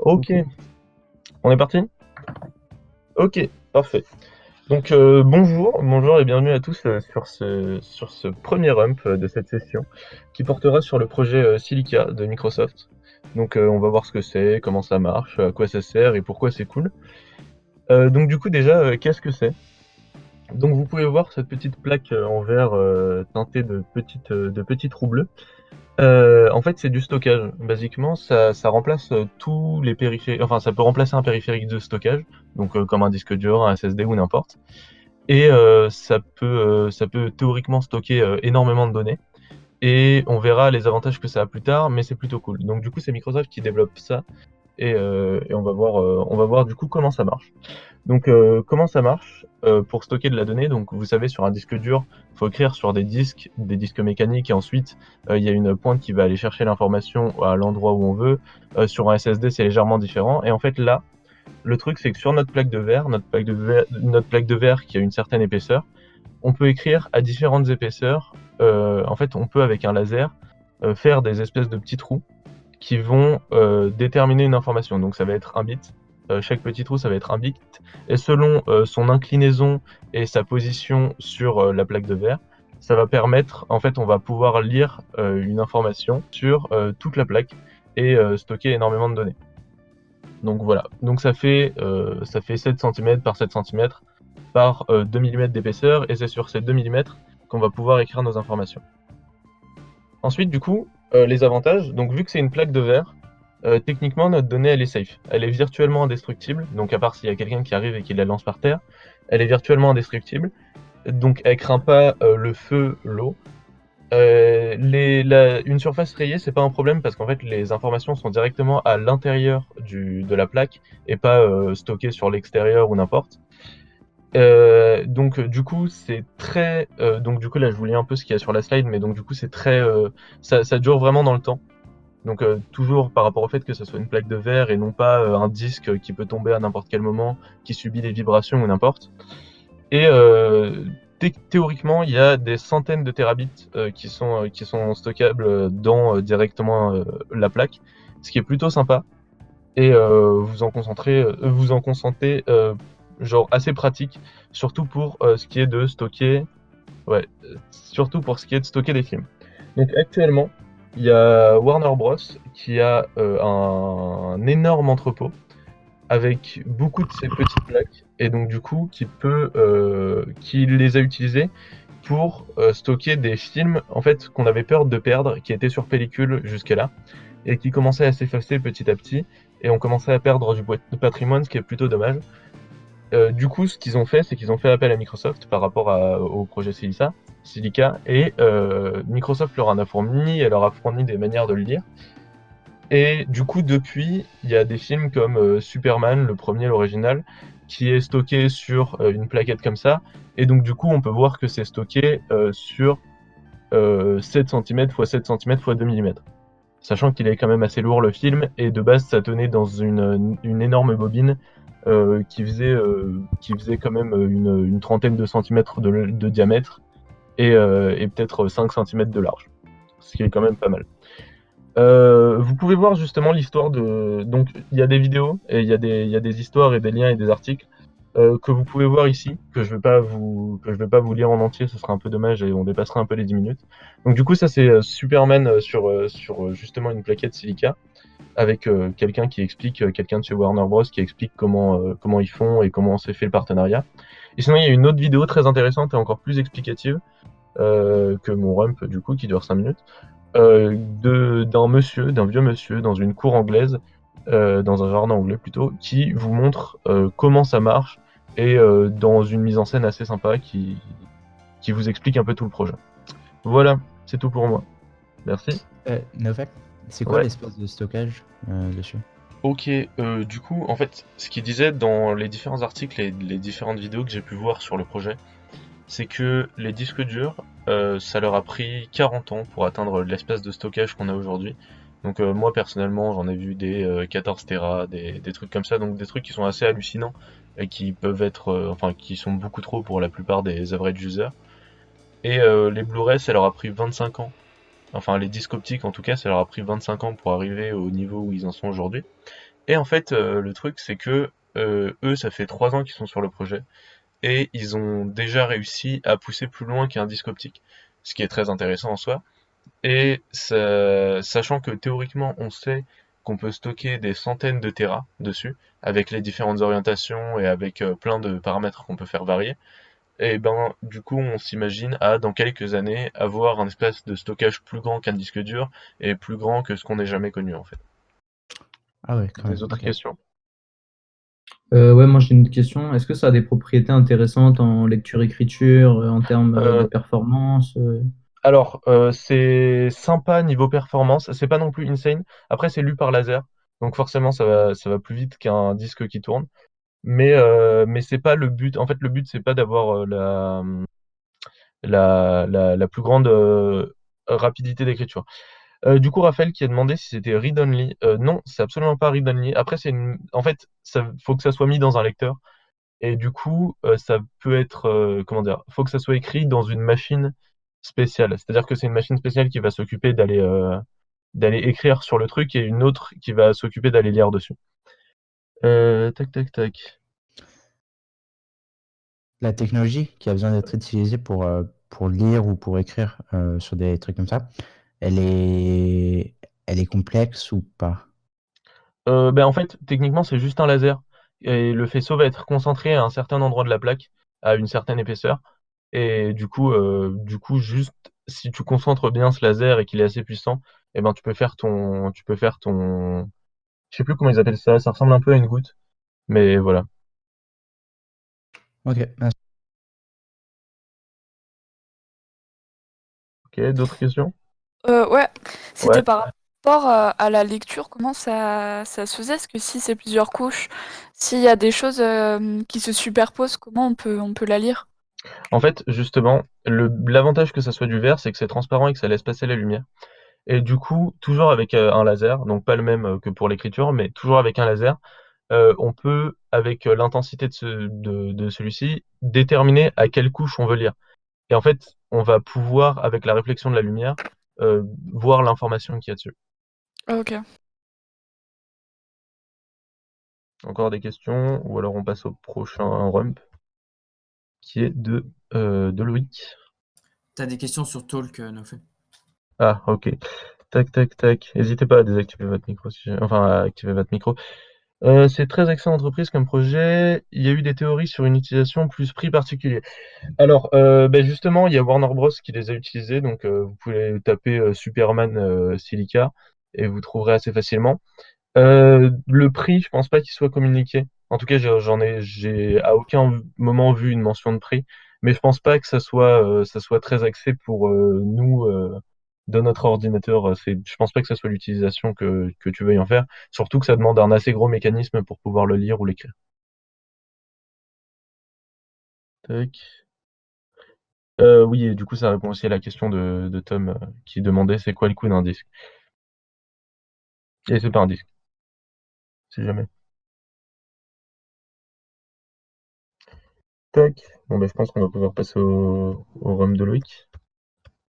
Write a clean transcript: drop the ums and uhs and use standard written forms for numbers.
Ok, Ok. on est parti? Ok, parfait. Donc bonjour et bienvenue à tous sur ce premier rump de cette session qui portera sur le projet Silica de Microsoft. Donc on va voir ce que c'est, comment ça marche, à quoi ça sert et pourquoi c'est cool. Donc du coup déjà, qu'est-ce que c'est? Donc vous pouvez voir cette petite plaque en verre teintée de petits trous bleus. En fait, c'est du stockage. Basiquement, ça remplace tous les périphériques. Enfin, ça peut remplacer un périphérique de stockage, donc comme un disque dur, un SSD ou n'importe. Et ça peut théoriquement stocker énormément de données. Et on verra les avantages que ça a plus tard, mais c'est plutôt cool. Donc du coup, c'est Microsoft qui développe ça. Et on va voir du coup comment ça marche. Donc comment ça marche pour stocker de la donnée? Donc vous savez, sur un disque dur, il faut écrire sur des disques mécaniques, et ensuite il y a une pointe qui va aller chercher l'information à l'endroit où on veut. Sur un SSD, c'est légèrement différent. Et en fait là, le truc c'est que sur notre plaque de verre, notre plaque de verre qui a une certaine épaisseur, on peut écrire à différentes épaisseurs. En fait, on peut avec un laser faire des espèces de petits trous qui vont déterminer une information. Donc ça va être un bit. Chaque petit trou, ça va être un bit. Et selon son inclinaison et sa position sur la plaque de verre, ça va permettre, en fait, on va pouvoir lire une information sur toute la plaque et stocker énormément de données. Donc voilà. Donc ça fait 7 cm par 7 cm par 2 mm d'épaisseur, et c'est sur ces 2 mm qu'on va pouvoir écrire nos informations. Ensuite, du coup, les avantages. Donc, vu que c'est une plaque de verre, techniquement, notre donnée, elle est safe. Elle est virtuellement indestructible. Donc, à part s'il y a quelqu'un qui arrive et qui la lance par terre, elle est virtuellement indestructible. Donc, elle craint pas le feu, l'eau. Une surface rayée, c'est pas un problème parce qu'en fait, les informations sont directement à l'intérieur de la plaque et pas stockées sur l'extérieur ou n'importe. Donc du coup, c'est très donc du coup, là, je vous lis un peu ce qu'il y a sur la slide, mais donc du coup, c'est très ça dure vraiment dans le temps. Donc toujours par rapport au fait que ça soit une plaque de verre et non pas un disque qui peut tomber à n'importe quel moment, qui subit les vibrations ou n'importe. Et théoriquement, il y a des centaines de terabits qui sont stockables dans directement la plaque, ce qui est plutôt sympa. Et vous en concentrez genre assez pratique, surtout pour ce qui est de stocker, ouais, surtout pour ce qui est de stocker des films. Donc actuellement, il y a Warner Bros qui a un énorme entrepôt avec beaucoup de ces petites plaques, et donc du coup qui les a utilisées pour stocker des films en fait qu'on avait peur de perdre, qui étaient sur pellicule jusque-là et qui commençaient à s'effacer petit à petit, et on commençait à perdre du patrimoine, ce qui est plutôt dommage. Du coup, ce qu'ils ont fait, c'est qu'ils ont fait appel à Microsoft par rapport au projet Silica, et Microsoft leur en a fourni, elle leur a fourni des manières de le lire. Et du coup, depuis, il y a des films comme Superman, le premier, l'original, qui est stocké sur une plaquette comme ça. Et donc, du coup, on peut voir que c'est stocké sur 7 cm x 7 cm x 2 mm. Sachant qu'il est quand même assez lourd le film, et de base ça tenait dans une énorme bobine qui faisait quand même une trentaine de centimètres de diamètre, et peut-être 5 centimètres de large. Ce qui est quand même pas mal. Vous pouvez voir justement l'histoire de. Donc il y a des vidéos, et il y a des histoires et des liens et des articles que vous pouvez voir ici, que je vais pas vous lire en entier, ce serait un peu dommage et on dépasserait un peu les 10 minutes. Donc du coup ça c'est Superman sur justement une plaquette silica, avec quelqu'un qui explique, quelqu'un de chez Warner Bros qui explique comment ils font et comment s'est fait le partenariat. Et sinon il y a une autre vidéo très intéressante et encore plus explicative que mon rump du coup qui dure 5 minutes, d'un vieux monsieur dans une cour anglaise, dans un jardin anglais plutôt, qui vous montre comment ça marche, et dans une mise en scène assez sympa qui vous explique un peu tout le projet. Voilà, c'est tout pour moi. Merci. Novak, c'est quoi Ouais. l'espace de stockage dessus? Ok, du coup, en fait, ce qu'il disait dans les différents articles et les différentes vidéos que j'ai pu voir sur le projet, c'est que les disques durs, ça leur a pris 40 ans pour atteindre l'espace de stockage qu'on a aujourd'hui. Donc moi personnellement, j'en ai vu des 14 Tera, des trucs comme ça, donc des trucs qui sont assez hallucinants et qui peuvent être, enfin qui sont beaucoup trop pour la plupart des average users. Et les Blu-ray, ça leur a pris 25 ans. Enfin les disques optiques en tout cas, ça leur a pris 25 ans pour arriver au niveau où ils en sont aujourd'hui. Et en fait, le truc, c'est que eux, ça fait 3 ans qu'ils sont sur le projet et ils ont déjà réussi à pousser plus loin qu'un disque optique, ce qui est très intéressant en soi. Et sachant que théoriquement, on sait qu'on peut stocker des centaines de téras dessus, avec les différentes orientations et avec plein de paramètres qu'on peut faire varier, et ben du coup, on s'imagine à dans quelques années avoir un espèce de stockage plus grand qu'un disque dur et plus grand que ce qu'on ait jamais connu en fait. Ah ouais, quand Des même, autres ok. questions? Ouais, moi j'ai une question. Est-ce que ça a des propriétés intéressantes en lecture-écriture, en termes de Euh, performance? alors, c'est sympa niveau performance, c'est pas non plus insane. Après, c'est lu par laser, donc forcément, ça va plus vite qu'un disque qui tourne. Mais c'est pas le but. En fait, le but, c'est pas d'avoir la plus grande rapidité d'écriture. Du coup, Raphaël qui a demandé si c'était read-only. Non, c'est absolument pas read-only. Après, en fait, ça faut que ça soit mis dans un lecteur. Et du coup, ça peut être, comment dire, faut que ça soit écrit dans une machine spéciale. C'est-à-dire que c'est une machine spéciale qui va s'occuper d'aller écrire sur le truc et une autre qui va s'occuper d'aller lire dessus. Tac, tac, tac. La technologie qui a besoin d'être utilisée pour lire ou pour écrire sur des trucs comme ça, elle est, elle est complexe ou pas? Ben, en fait, techniquement, c'est juste un laser. Et le faisceau va être concentré à un certain endroit de la plaque, à une certaine épaisseur. Et du coup, juste si tu concentres bien ce laser et qu'il est assez puissant, eh ben, je sais plus comment ils appellent ça. Ça ressemble un peu à une goutte, mais voilà. Ok, merci. Ok, d'autres questions? Ouais, Ouais. c'était par rapport à la lecture, comment ça se faisait? Parce que si c'est plusieurs couches, s'il y a des choses qui se superposent, comment on peut la lire? En fait, justement, l'avantage que ça soit du verre, c'est que c'est transparent et que ça laisse passer la lumière. Et du coup, toujours avec un laser, donc pas le même que pour l'écriture, mais toujours avec un laser, on peut, avec l'intensité de celui-ci, déterminer à quelle couche on veut lire. Et en fait, on va pouvoir, avec la réflexion de la lumière, voir l'information qu'il y a dessus. Ok. Encore des questions? Ou alors on passe au prochain rump, qui est de Loïc. T'as des questions sur Talk, Nofé? Ah, ok. Tac, tac, tac. N'hésitez pas à désactiver votre micro, enfin à activer votre micro. C'est très axé entreprise comme projet. Il y a eu des théories sur une utilisation plus prix particulier. Alors, ben justement, il y a Warner Bros qui les a utilisés, donc vous pouvez taper Superman Silica et vous trouverez assez facilement. Le prix, je pense pas qu'il soit communiqué. En tout cas, j'ai à aucun moment vu une mention de prix, mais je pense pas que ça soit très axé pour nous dans notre ordinateur. Je pense pas que ça soit l'utilisation que tu veuilles en faire. Surtout que ça demande un assez gros mécanisme pour pouvoir le lire ou l'écrire. Tac. Oui, et du coup, ça répond aussi à la question de Tom qui demandait c'est quoi le coût d'un disque. Et c'est pas un disque, si jamais. Tac. Bon, ben, je pense qu'on va pouvoir passer au rhum de Loïc.